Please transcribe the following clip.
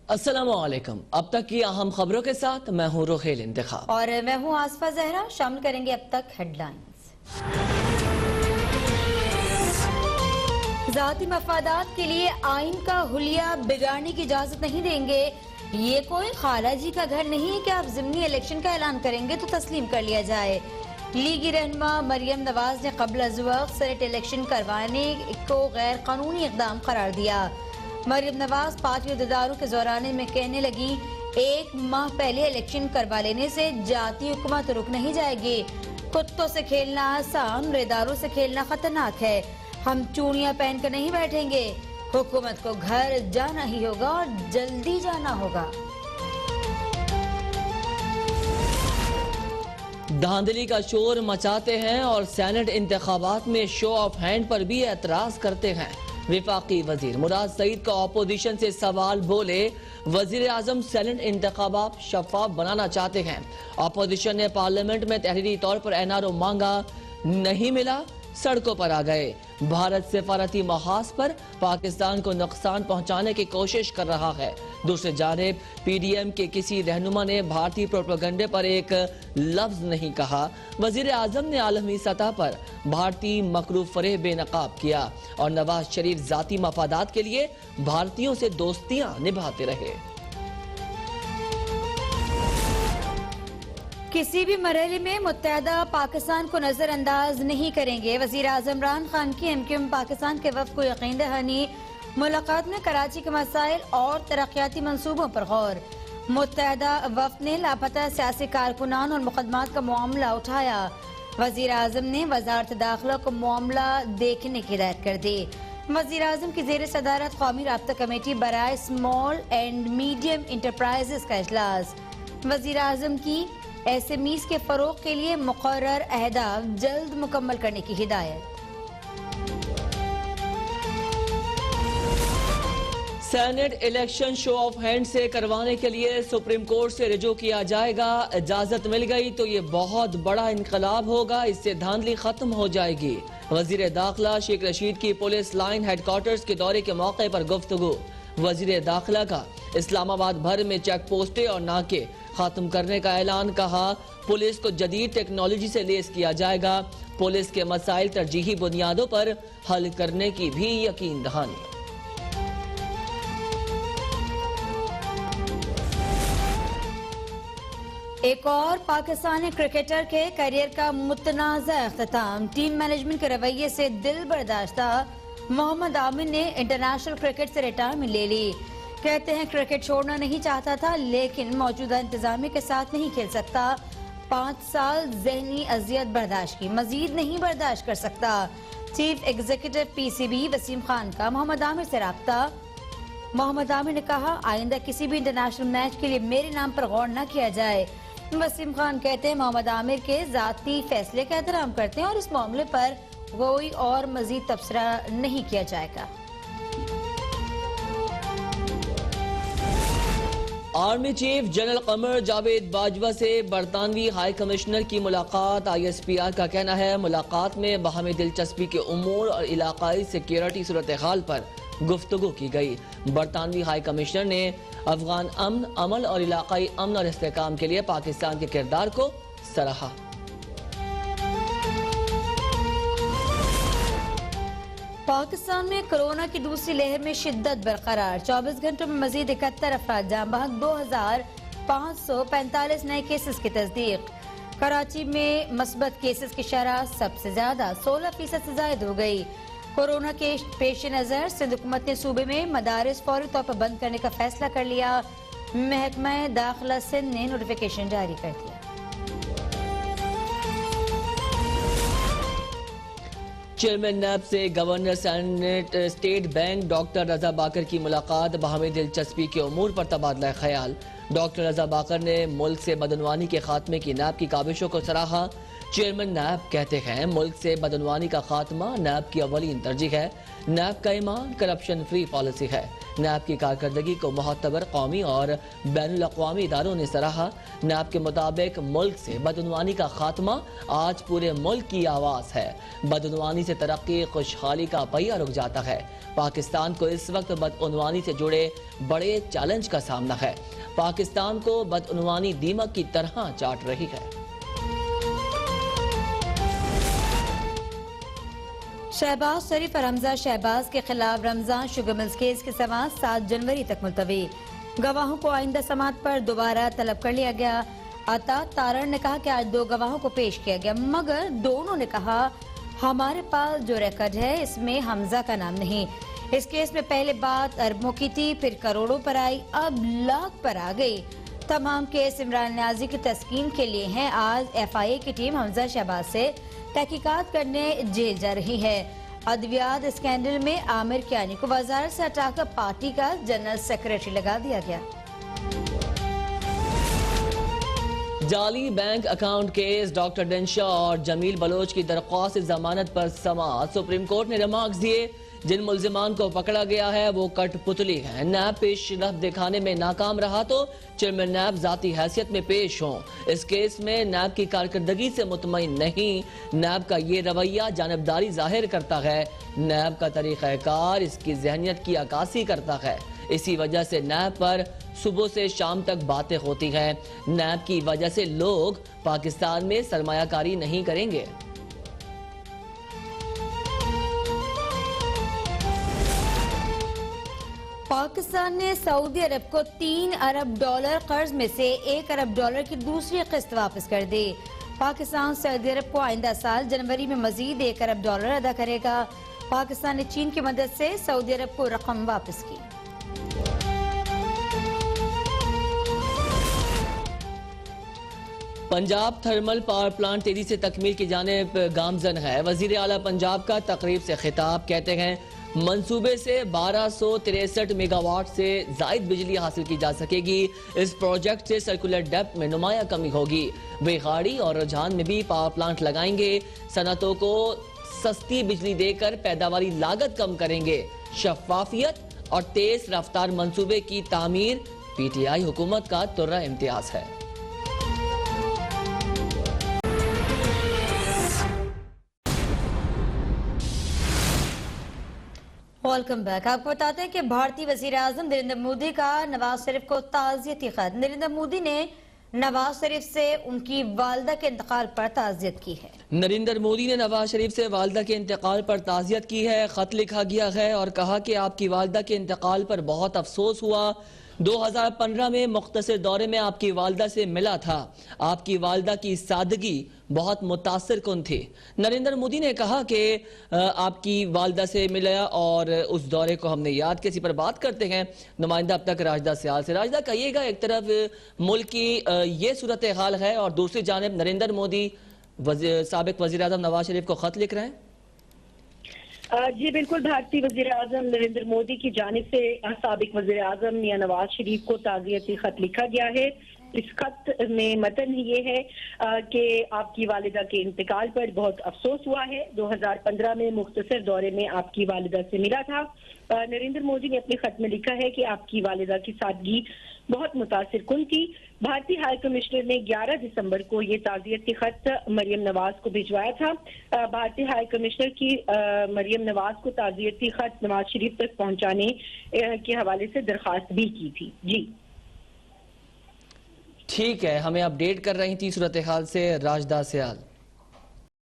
अस्सलामुअलैकुम। अब तक की अहम खबरों के साथ मैं हूँ रुहेल इंतखाब और मैं हूँ आसफा जहरा। शामिल करेंगे अब तक हेडलाइंस। जाती मफादात के लिए आइन का हुलिया बिगाड़ने की इजाजत नहीं देंगे। ये कोई खाला जी का घर नहीं है कि आप जिमनी इलेक्शन का ऐलान करेंगे तो तस्लीम कर लिया जाए। लीगी रहनुमा मरियम नवाज ने कबल अज़ वक्त सेनेट इलेक्शन करवाने को गैर कानूनी इक़दाम करार दिया। मरियम नवाज पार्टी अहदेदारों के दौराने में कहने लगी, 1 माह पहले इलेक्शन करवा लेने से जाती हुकूमत रुक नहीं जाएगी। कुत्तों से खेलना आसान, रेदारों से खेलना खतरनाक है। हम चूड़ियां पहनकर नहीं बैठेंगे। हुकूमत को घर जाना ही होगा और जल्दी जाना होगा। धांधली का शोर मचाते हैं और सेनेट इंतखाबात में शो ऑफ हैंड पर भी एतराज करते हैं। विफाकी वजीर मुराद सईद का ऑपोजिशन से सवाल, बोले वजीर आजम सेनेट इंतखाबात शफाफ बनाना चाहते हैं। ऑपोजिशन ने पार्लियामेंट में तहरीरी तौर पर एनआरओ मांगा, नहीं मिला, सड़कों पर आ गए। भारत सिफारती महाज पर पाकिस्तान को नुकसान पहुंचाने की कोशिश कर रहा है। दूसरी जानिब पीडीएम के किसी रहनुमा ने भारतीय प्रोपेगेंडे पर एक लफ्ज नहीं कहा। वजीर आजम ने आलमी सतह पर भारतीय मकरू फरेब बेनकाब किया और नवाज शरीफ जाती मफादात के लिए भारतीयों से दोस्तियां निभाते रहे। किसी भी मरहले में मुत्तहदा पाकिस्तान को नजरअंदाज नहीं करेंगे। वजीर आजम इमरान खान की एमक्यूएम पाकिस्तान के वफ्द को यकीन दहानी। मुलाकात में कराची के मसाइल और तरक्याती मंसूबों पर गौर। मुत्तहदा वफ्द ने लापता सियासी कारकुनान और मुकदमात का मामला उठाया। वजीर आजम ने वजारत दाखिला को मामला देखने की हिदायत कर दी। वजीर आजम की जेर सदारत कौमी राब्ता कमेटी बराए स्मॉल एंड मीडियम इंटरप्राइजेस का इजलास। वजीर आजम की एसएमईज के फरोग के लिए मुकर्रर अहदाफ जल्द मुकम्मल करने की हिदायत। Senate election show off hand से करवाने के लिए सुप्रीम कोर्ट से रिजू किया जाएगा। इजाजत मिल गई तो ये बहुत बड़ा इनकलाब होगा, इससे धांधली खत्म हो जाएगी। वजीर दाखिला शेख रशीद की पुलिस लाइन हेडक्वार्टर्स के दौरे के मौके पर गुफ्तगू। वजीर दाखिला का इस्लामाबाद भर में चेक पोस्टें और नाके खत्म करने का ऐलान। कहा, पुलिस को जदीद टेक्नोलॉजी से लेस किया जाएगा। पुलिस के मसाइल तरजीही बुनियादों पर हल करने की भी यकीन दहानी। एक और पाकिस्तानी क्रिकेटर के करियर का मुतनाज़ा अख्ताम। टीम मैनेजमेंट के रवैये से दिल बर्दाश्ता मोहम्मद आमिर ने इंटरनेशनल क्रिकेट से रिटायरमेंट ले ली। कहते हैं क्रिकेट छोड़ना नहीं चाहता था लेकिन मौजूदा इंतजामिया के साथ नहीं खेल सकता। 5 साल जहनी अजियत बर्दाश्त की, मजीद नहीं बर्दाश्त कर सकता। Chief executive PCB Wasim Khan का मोहम्मद आमिर से राब्ता। मोहम्मद आमिर ने कहा, आइंदा किसी भी इंटरनेशनल मैच के लिए मेरे नाम पर गौर न किया जाए। वसीम खान कहते हैं मोहम्मद आमिर के जाती फैसले का एहतराम करते हैं और इस मामले पर कोई और मजीद तबसरा नहीं किया जाएगा। Army chief general Qamar Javed Bajwa से बरतानवी हाई कमिश्नर की मुलाकात। ISPR का कहना है, मुलाकात में बाहमी दिलचस्पी के उमूर और इलाकाई सिक्योरिटी सूरत हाल पर गुफ्तगू की गई। बरतानवी हाई कमिश्नर ने अफगान अमन, अमल और इलाकाई अमन और इस्तेहकाम के लिए पाकिस्तान के किरदार को सराहा। पाकिस्तान में कोरोना की दूसरी लहर में शिद्दत बरकरार। 24 घंटों में मजीद 71 अफराद जान बहक, 2545 नए केसेस की तस्दीक। कराची में मस्बत केसेस की शरह सबसे ज्यादा 16% से जायद हो गई। कोरोना के पेश नजर सिंध हुकूमत ने सूबे में मदारिस फौरी तौर पर बंद करने का फैसला कर लिया। महकमा दाखिला सिंध ने नोटिफिकेशन जारी कर दिया। चेयरमैन नैब से गवर्नर सेनेट State Bank doctor Raza Baqir की मुलाकात। बाहमी दिलचस्पी के उमूर पर तबादला ख्याल। डॉक्टर रजा बाकर ने मुल्क से बदनवानी के खात्मे की नैब की काविशों को सराहा। चेयरमैन नैब कहते हैं मुल्क से बदनवानी का खात्मा नैब की अवलीन तरजीह है। नैब का ईमान करप्शन फ्री पॉलिसी है। नैब की कारकर्दगी को मोहतबर कौमी और बैनुल-अक़वामी इदारों ने सराहा। नैब के मुताबिक मुल्क से बदनवानी का खात्मा आज पूरे मुल्क की आवाज़ है। बदनवानी से तरक्की खुशहाली का पहिया रुक जाता है। पाकिस्तान को इस वक्त बदनवानी से जुड़े बड़े चैलेंज का सामना है। पाकिस्तान को बदनवानी दीमक की तरह चाट रही है। शहबाज शरीफ और हमजा शहबाज के खिलाफ रमजान शुगर मिल्स केस की समाअत 7 जनवरी तक मुलतवी। गवाहों को आइंदा समाअत पर दोबारा तलब कर लिया गया। अता तारण ने कहा कि आज 2 गवाहों को पेश किया गया, मगर दोनों ने कहा हमारे पास जो रिकॉर्ड है इसमें हमजा का नाम नहीं। इस केस में पहले बात अरबों की थी, फिर करोड़ों पर आई, अब लाख पर आ गई। तमाम केस इमरान न्याजी की तस्कीन के लिए हैं। आज FIA की टीम हमजा शहबाज से तहकीकात करने जेल जा रही है। अद्वियात स्कैंडल में आमिर कियानी को वजारत से हटाकर पार्टी का जनरल सेक्रेटरी लगा दिया गया। जाली बैंक अकाउंट केस, डॉक्टर डेंशा और जमील बलोच की दरख्वास्त जमानत पर समाअत। सुप्रीम कोर्ट ने रिमार्क्स दिए, जिन मुल्जिमान को पकड़ा गया है वो कठपुतली है। नैब पेशरफ्त दिखाने में नाकाम रहा तो चेयरमैन नैब जाती हैसियत में पेश हों। इस केस में नैब की कारकर्दगी से मुतमईन नहीं। नैब का ये रवैया जानबदारी जाहिर करता है। नैब का तरीक़ाकार इसकी जहनियत की अक्कासी करता है। इसी वजह से नैब पर सुबह से शाम तक बातें होती हैं। नैब की वजह से लोग पाकिस्तान में सरमायाकारी नहीं करेंगे। पाकिस्तान ने सऊदी अरब को $3 अरब कर्ज में से $1 अरब की दूसरी किस्त वापस कर दी। पाकिस्तान सऊदी अरब को आइंदा साल जनवरी में मजीद $1 अरब अदा करेगा। पाकिस्तान ने चीन की मदद से सऊदी अरब को रकम वापस की। पंजाब थर्मल पावर प्लांट तेजी से तकमील की जानिब गामजन है। वजीर आला पंजाब का तकरीब से खिताब, कहते हैं मंसूबे से 1263 मेगावाट से जायद बिजली हासिल की जा सकेगी। इस प्रोजेक्ट से सर्कुलर डेप्थ में नुमाया कमी होगी। बेगाड़ी और रुझान में भी पावर प्लांट लगाएंगे। सनतों को सस्ती बिजली देकर पैदावारी लागत कम करेंगे। शफाफियत और तेज रफ्तार मंसूबे की तामीर PTI हुकूमत का तुर्रा इम्तियाज है। Welcome back. आपको बताते हैं कि भारतीय वजीर आजम नरेंद्र मोदी का नवाज शरीफ को ताज़ियती खत। नरेंद्र मोदी ने नवाज शरीफ से उनकी वालदा के इंतकाल पर ताज़ियत की है। नरेंद्र मोदी ने नवाज शरीफ से वालदा के इंतकाल पर ताज़ियत की है। खत लिखा गया है और कहा कि आपकी वालदा के इंतकाल पर बहुत अफसोस हुआ। 2015 में मुख्तसर दौरे में आपकी वालदा से मिला था। आपकी वालदा की सादगी बहुत मुतासिर कुन थी। नरेंद्र मोदी ने कहा कि आपकी वालदा से मिला और उस दौरे को हमने याद किया। इसी पर बात करते हैं नुमाइंदा अब तक राजदा सियाल से। राजदा, कहिएगा, एक तरफ मुल्क की ये सूरत हाल है और दूसरी जानिब नरेंद्र मोदी साबिक वजीर आजम नवाज शरीफ को खत लिख रहे हैं। जी बिल्कुल, भारतीय वजीर आजम नरेंद्र मोदी की जानिब से साबिक वजीर आजम मियां नवाज शरीफ को ताज़ियती खत लिखा गया है। इस खत में मतन ये है कि आपकी वालिदा के इंतकाल पर बहुत अफसोस हुआ है। 2015 में मुख्तसर दौरे में आपकी वालिदा से मिला था। नरेंद्र मोदी ने अपने खत में लिखा है कि आपकी वालिदा की सादगी बहुत मुतासिर कुन थी। भारतीय हाई कमिश्नर ने 11 दिसंबर को ये ताज़ियती खत मरियम नवाज को भिजवाया था। भारतीय हाई कमिश्नर की मरियम नवाज को ताज़ियती खत नवाज शरीफ तक पहुंचाने के हवाले से दरखास्त भी की थी। जी ठीक है, हमें अपडेट कर रही थी सूरत हाल से राजदा सियाल।